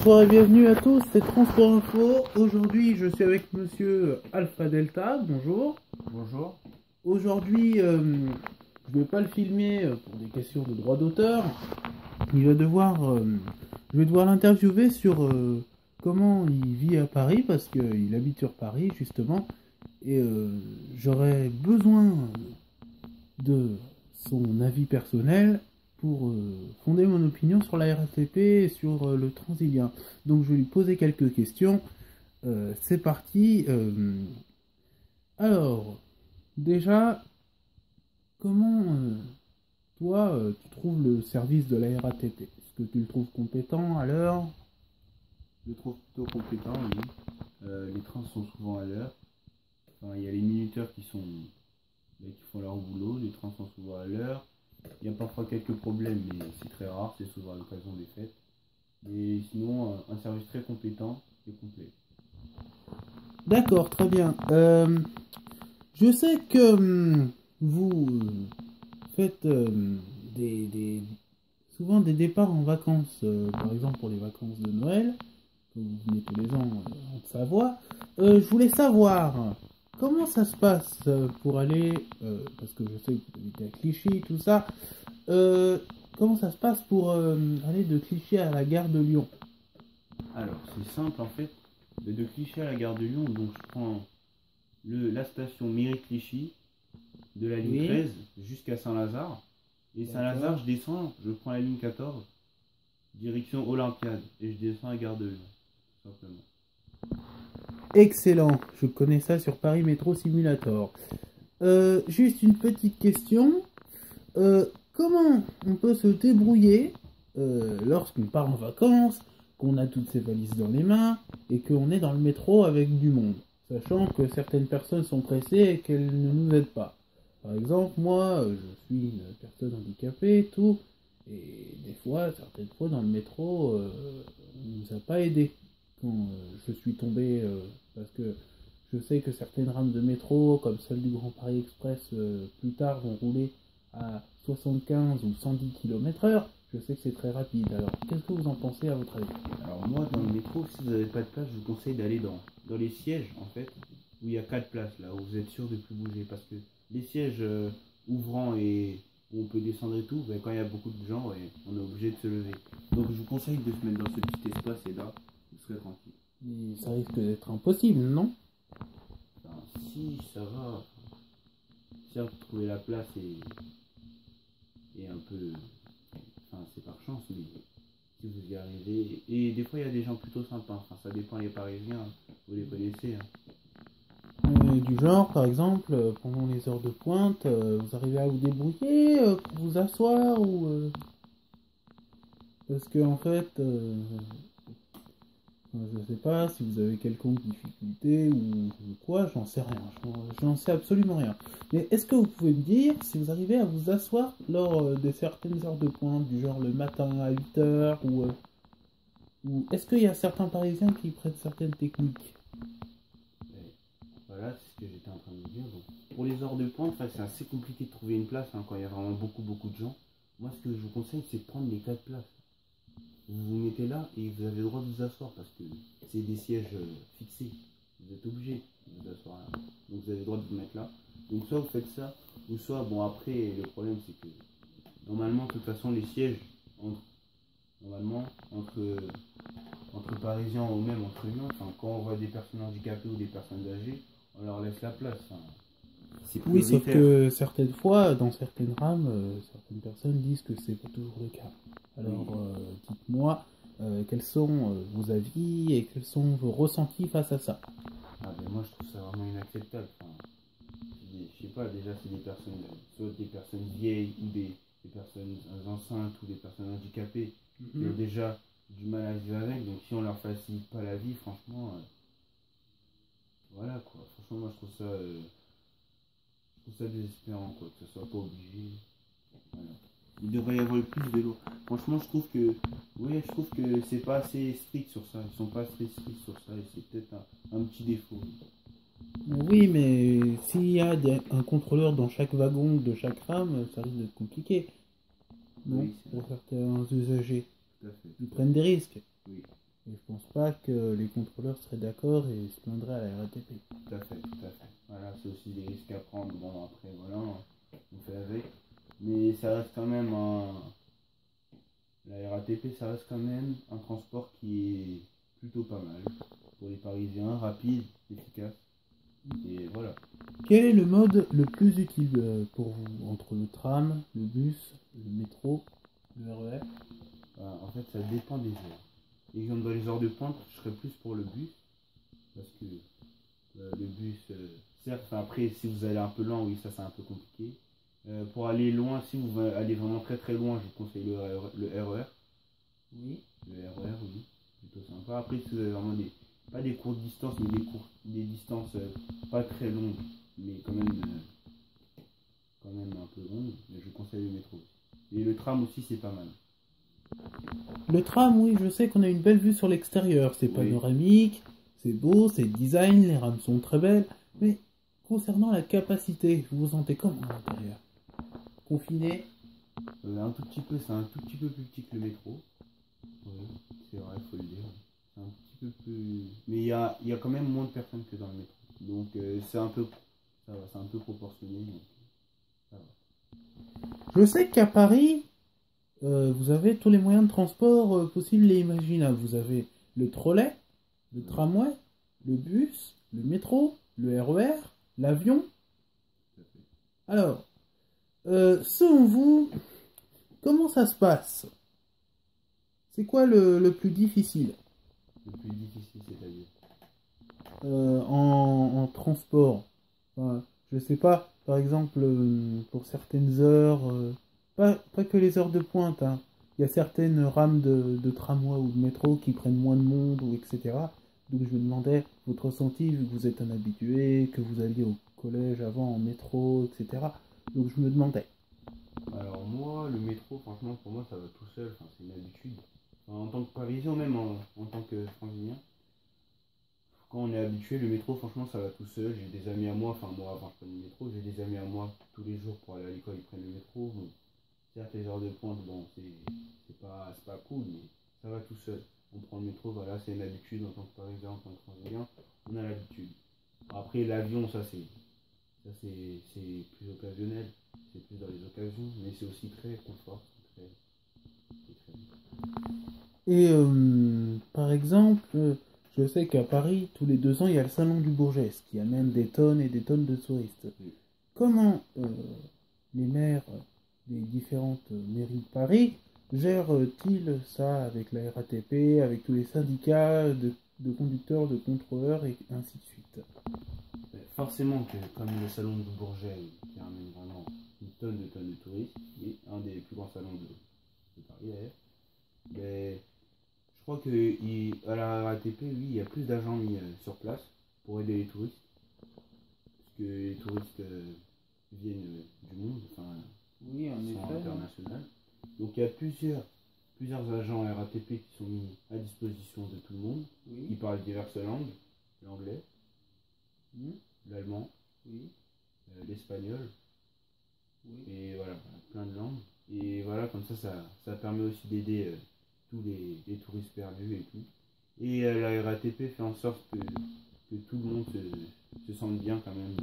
Bonsoir et bienvenue à tous, c'est Transport Info. Aujourd'hui, je suis avec monsieur Alpha Delta. Bonjour. Bonjour. Aujourd'hui, je ne vais pas le filmer pour des questions de droit d'auteur. Je vais devoir l'interviewer sur comment il vit à Paris, parce qu'il habite sur Paris, justement. Et j'aurais besoin de son avis personnel pour fonder mon opinion sur la RATP et sur le Transilien. Donc je vais lui poser quelques questions. C'est parti. Alors, déjà, comment toi tu trouves le service de la RATP? Est-ce que tu le trouves compétent à l'heure? Je le trouve plutôt compétent, oui. Les trains sont souvent à l'heure. Enfin, il y a les minuteurs qui font leur boulot. Les trains sont souvent à l'heure. Il y a parfois quelques problèmes, mais c'est très rare, c'est souvent à l'occasion des fêtes. Mais sinon, un service très compétent et complet. D'accord, très bien. Je sais que vous faites souvent des départs en vacances, par exemple pour les vacances de Noël, que vous venez tous les ans en Haute-Savoie. Je voulais savoir comment ça se passe pour aller, parce que je sais que vous habitez à Clichy, tout ça, comment ça se passe pour aller de Clichy à la gare de Lyon? Alors, c'est simple en fait. De Clichy à la gare de Lyon, donc je prends la station Mairie-Clichy, de la ligne 13 jusqu'à Saint-Lazare. Et Saint-Lazare, je descends, je prends la ligne 14, direction Olympiade, et je descends à la gare de Lyon, tout simplement. Excellent, je connais ça sur Paris Métro Simulator. Juste une petite question. Comment on peut se débrouiller lorsqu'on part en vacances, qu'on a toutes ses valises dans les mains et qu'on est dans le métro avec du monde, sachant que certaines personnes sont pressées et qu'elles ne nous aident pas. Par exemple, moi, je suis une personne handicapée et tout, et certaines fois dans le métro, on ne nous a pas aidés quand je suis tombé, parce que je sais que certaines rames de métro, comme celle du Grand Paris Express, plus tard vont rouler à 75 ou 110 km/h. Je sais que c'est très rapide. Alors, qu'est-ce que vous en pensez à votre avis? Alors moi, dans le métro, si vous n'avez pas de place, je vous conseille d'aller dans les sièges, en fait, où il y a 4 places, là, où vous êtes sûr de ne plus bouger. Parce que les sièges ouvrants et où on peut descendre et tout, ben, quand il y a beaucoup de gens, on est obligé de se lever. Donc je vous conseille de se mettre dans ce petit espace et là, vous serez tranquille. Mais ça risque d'être impossible, non? Enfin, si, ça va. Certes, trouver la place est un peu... Enfin, c'est par chance, mais si vous y arrivez... Et des fois, il y a des gens plutôt sympas. Enfin, ça dépend, les Parisiens, vous les connaissez. Du genre, par exemple, pendant les heures de pointe, vous arrivez à vous débrouiller pour vous asseoir ou... Parce que, en fait, je sais pas si vous avez quelconque difficulté ou quoi, j'en sais rien. J'en sais absolument rien. Mais est-ce que vous pouvez me dire si vous arrivez à vous asseoir lors de certaines heures de pointe, du genre le matin à 8 heures, ou est-ce qu'il y a certains Parisiens qui prennent certaines techniques? Voilà, c'est ce que j'étais en train de vous dire. Donc, pour les heures de pointe, c'est assez compliqué de trouver une place quand il y a vraiment beaucoup de gens. Moi, ce que je vous conseille, c'est de prendre les 4 places. Vous vous mettez là et vous avez le droit de vous asseoir parce que c'est des sièges fixés. Vous êtes obligé de vous asseoir là. Donc vous avez le droit de vous mettre là. Donc soit vous faites ça, ou soit, bon après, le problème c'est que normalement, de toute façon, les sièges, entre Parisiens ou même entre humains, quand on voit des personnes handicapées ou des personnes âgées, on leur laisse la place. Oui, sauf que certaines fois, dans certaines rames, certaines personnes disent que c'est pas toujours le cas. Alors, dites-moi, quels sont vos avis et quels sont vos ressentis face à ça? Moi, je trouve ça vraiment inacceptable. Je sais pas, déjà, c'est des personnes, soit des personnes vieilles ou des personnes enceintes ou des personnes handicapées qui ont déjà du mal à vivre avec. Donc, si on leur facilite pas la vie, franchement, voilà quoi. Franchement, moi, je trouve ça désespérant, quoi, que ce soit pas obligé. Voilà. Il devrait y avoir plus de l'eau. Franchement, je trouve que c'est pas assez strict sur ça. Ils sont pas assez stricts sur ça et c'est peut-être un petit défaut. Oui, mais s'il y a un contrôleur dans chaque wagon de chaque rame, ça risque d'être compliqué. Non, Oui, pour certains usagers. tout à fait. Ils prennent des risques. Oui. Et je pense pas que les contrôleurs seraient d'accord et se plaindraient à la RATP. Tout à fait, tout à fait. Voilà, c'est aussi des risques à prendre. Bon, après, voilà, on fait avec. Mais ça reste quand même la RATP, ça reste quand même un transport qui est plutôt pas mal. Pour les Parisiens, rapide, efficace. Et voilà. Quel est le mode le plus utile pour vous entre le tram, le bus, le métro, le RER? En fait, ça dépend des heures. Exemple, dans les heures de pointe, je serais plus pour le bus. Parce que le bus, certes, enfin, après, si vous allez un peu lent, oui, ça c'est un peu compliqué. Pour aller loin, si vous allez vraiment très très loin, je vous conseille le RER. Oui. Le RER, oui, plutôt sympa. Après, si vous avez vraiment pas des courtes distances, mais des distances pas très longues, mais quand même un peu longues, je vous conseille le métro. Et le tram aussi, c'est pas mal. Le tram, oui, je sais qu'on a une belle vue sur l'extérieur. C'est Oui. panoramique, c'est beau, c'est design, les rames sont très belles. Mais concernant la capacité, vous vous sentez comment à l'intérieur? Confiné? Un tout petit peu, c'est un tout petit peu plus petit que le métro. Oui, c'est vrai, il faut le dire. C'est un petit peu plus. Mais il y a quand même moins de personnes que dans le métro. Donc c'est un peu. Ça va, c'est un peu proportionné. Donc, ça va. Je sais qu'à Paris, vous avez tous les moyens de transport possibles et imaginables. Vous avez le trolley, le tramway, le bus, le métro, le RER, l'avion. Tout à fait. Alors, selon vous, comment ça se passe? C'est quoi le plus difficile Le plus difficile, c'est-à-dire. en transport? Enfin, je sais pas, par exemple, pour certaines heures, pas que les heures de pointe, hein. Il y a certaines rames de tramway ou de métro qui prennent moins de monde, ou etc. Donc je me demandais votre ressenti, vu que vous êtes un habitué, que vous alliez au collège avant en métro, etc. Donc je me demandais. Alors moi, le métro, franchement, pour moi, ça va tout seul. Enfin, c'est une habitude. Enfin, en tant que Parisien, même en tant que Francilien, quand on est habitué, le métro, franchement, ça va tout seul. J'ai des amis à moi, enfin moi, avant je prenais le métro, j'ai des amis à moi tous les jours pour aller à l'école, ils prennent le métro. Bon, certes, les heures de pointe, bon, c'est pas cool, mais ça va tout seul. On prend le métro, voilà, c'est une habitude en tant que Parisien, en tant que Francilien, on a l'habitude. Après, l'avion, c'est plus occasionnel, c'est plus dans les occasions, mais c'est aussi très confort, c'est très bien. Et par exemple, je sais qu'à Paris, tous les 2 ans, il y a le salon du Bourget, ce qui amène des tonnes et des tonnes de touristes. Comment les maires des différentes mairies de Paris gèrent-ils ça avec la RATP, avec tous les syndicats de conducteurs, de contrôleurs et ainsi de suite? Forcément que comme le salon de Bourget qui ramène vraiment une tonne de touristes, et un des plus grands salons de Paris d'ailleurs, mais je crois qu'à la RATP, oui, il y a plus d'agents mis sur place pour aider les touristes, parce que les touristes viennent du monde, enfin, Oui, en sont effet. internationaux. Donc il y a plusieurs agents RATP qui sont mis à disposition de tout le monde, qui Oui, parlent diverses langues, l'anglais, l'allemand, oui, l'espagnol, oui. et voilà, plein de langues. Et voilà, comme ça permet aussi d'aider tous les touristes perdus et tout. Et la RATP fait en sorte que tout le monde se sente bien quand même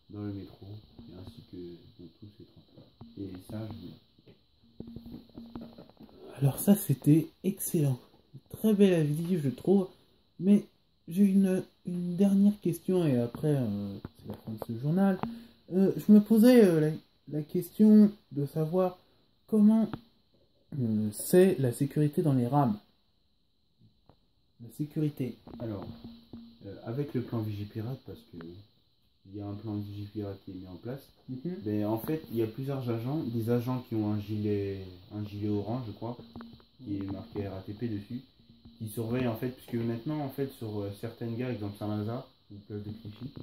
dans le métro, et ainsi que dans tous ces transports. Et ça, Alors ça, c'était excellent. Très bel avis, je trouve. Mais j'ai une dernière question et après, c'est la fin de ce journal. Je me posais la question de savoir comment c'est la sécurité dans les rames. La sécurité. alors, avec le plan Vigipirate, parce que il y a un plan Vigipirate qui est mis en place, mais en fait, il y a plusieurs agents, des agents qui ont un gilet orange, je crois, qui est marqué RATP dessus, qui surveillent en fait, puisque maintenant, en fait, sur certaines gares, exemple Saint-Lazare, ou place de Clichy,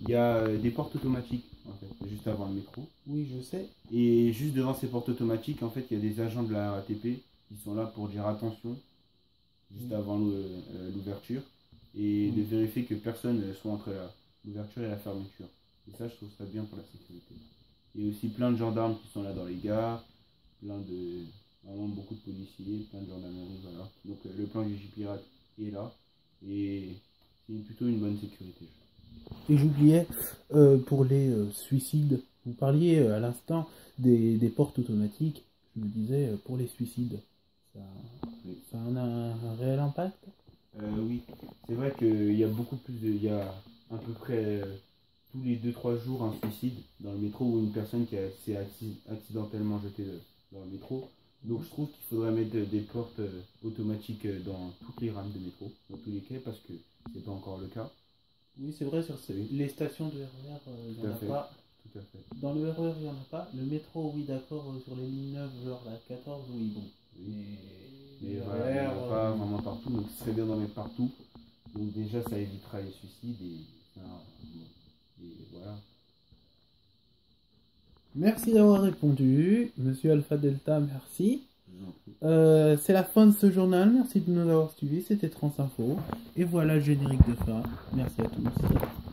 il y a des portes automatiques, en fait, juste avant le métro. Oui, je sais. Et juste devant ces portes automatiques, en fait, il y a des agents de la RATP qui sont là pour dire attention, juste avant l'ouverture, et de vérifier que personne soit entre l'ouverture et la fermeture. Et ça, je trouve ça bien pour la sécurité. Et aussi plein de gendarmes qui sont là dans les gares, plein de... vraiment beaucoup de policiers, plein de gendarmerie, voilà. Donc le plan du J-Pirate est là, et c'est plutôt une bonne sécurité. Et j'oubliais, pour les suicides, vous parliez à l'instant des portes automatiques, je me disais, pour les suicides, ça en a un réel impact? Oui, c'est vrai qu'il y a beaucoup plus il y a à peu près tous les 2-3 jours un suicide dans le métro ou une personne qui s'est accidentellement jetée dans le métro. Donc je trouve qu'il faudrait mettre des portes automatiques dans toutes les rames de métro, dans tous les quais, parce que c'est pas encore le cas. Oui, c'est vrai, sur les stations de RER, il n'y en a pas. Tout à fait. Dans le RER, il n'y en a pas. Le métro, oui, d'accord, sur les lignes 9, genre la 14, oui, bon. Mais voilà, il n'y en a pas vraiment partout, donc ce serait bien d'en mettre partout. Donc déjà, ça évitera les suicides et voilà. Merci d'avoir répondu, Monsieur Alpha Delta, merci. C'est la fin de ce journal, merci de nous avoir suivis, c'était Transinfo. Et voilà le générique de fin, merci à tous.